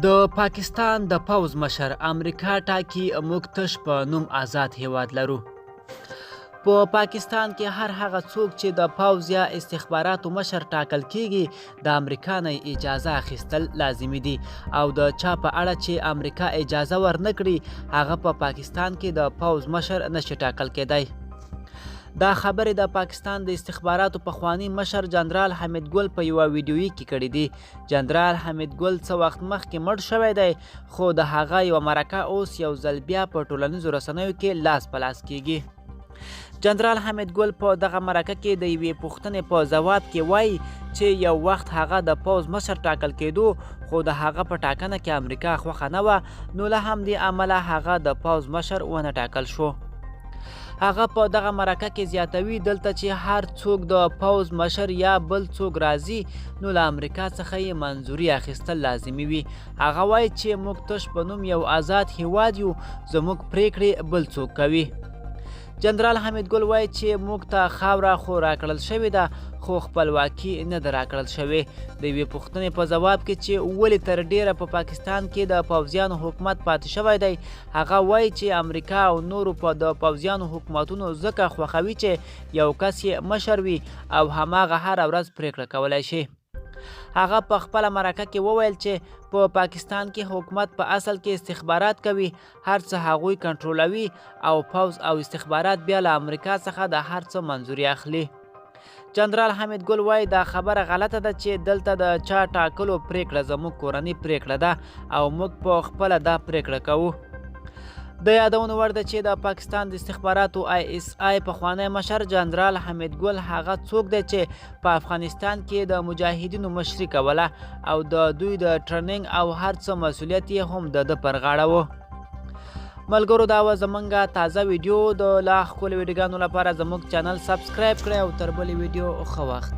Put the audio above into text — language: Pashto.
د پاکستان د پوځ مشر امریکا ټاکي موږ تش په نوم آزاد هیواد لرو. په پاکستان کې هر هغه څوک چې د پوځ یا استخباراتو مشر ټاکل کیږي د امریکا نه اجازه اخیستل لازمي دي او د چا په اړه چې امریکا اجازه ورنکړي هغه په پاکستان کې د پوځ مشر نشي ټاکل کېدی. دا خبرې د پاکستان د استخباراتو پخوانی مشر جنرال حمید ګل په یوه ویډیویي کې کړې دي. جنرال حمید ګل څه وخت مخکې مړ شوی دی خو د هغه یوه مرکه اوس یو ځل بیا په ټولنیزو رسنیو کې لاس په لاس کیږي. جنرال حمید ګل په دغه مرکه کې د یوې پوښتنې په ځواب کې وایي چې یو وخت هغه د پوځ مشر ټاکل کېدو خو د هغه په ټاکنه کې امریکا خوښه نه وه نو له همدې امله هغه د پوځ مشر ونه ټاکل شو. هغه په دغه مرکه کې زیاتوي دلته چې هر څوک د پوځ مشر یا بل څوک راځي نو له امریکا څخه یې منظوري اخیستل لازمي وي. هغه وایي چې موږ تش په نوم یو آزاد هیواد یو، زموږ پریکړې بل څوک کوي. جنرال حمید ګل وایي چې موږ ته خاوره خو راکړل شوې ده خو خپلواکي نه ده راکړل شوې. د یوې پوښتنې په ځواب کې چې ولې تر ډیره په پاکستان کې د پوځیانو حکومت پاتې شوی دی هغه وایي چې امریکا او نورو په د پوځیانو حکومتونو ځکه خوښوي چې یو کس یې مشر وي او هماغه هره ورځ پریکړه کولی شي. هغه په خپله مرکه کې وویل چې په پاکستان کې حکومت په اصل کې استخبارات کوي، هر څه هغوی کنټرولوي او پوځ او استخبارات بیا له امریکا څخه د هر څه منظوري اخلي. جنرال حمید ګل وایي دا خبره غلطه ده چې دلته د چا ټاکلو پریکړه زموږ کورنۍ پریکړه ده او موږ په خپله دا پریکړه کوو. د یادونو وړ ده چې د پاکستان د استخباراتو ISI پخوانی مشر جنرال حمید ګل هغه څوک دی چې په افغانستان کې د مجاهدینو مشري کوله او د دوی د ټریننګ او هر څه مسؤلیت یې هم د ده پر غاړه و. ملګرو دا وه زموږ تازه ویډیو. د لا ښکلو ویډیوګانو لپاره زموږ چینل سبسکرایب کړئ او تر بلې ویډیو ښه وخت.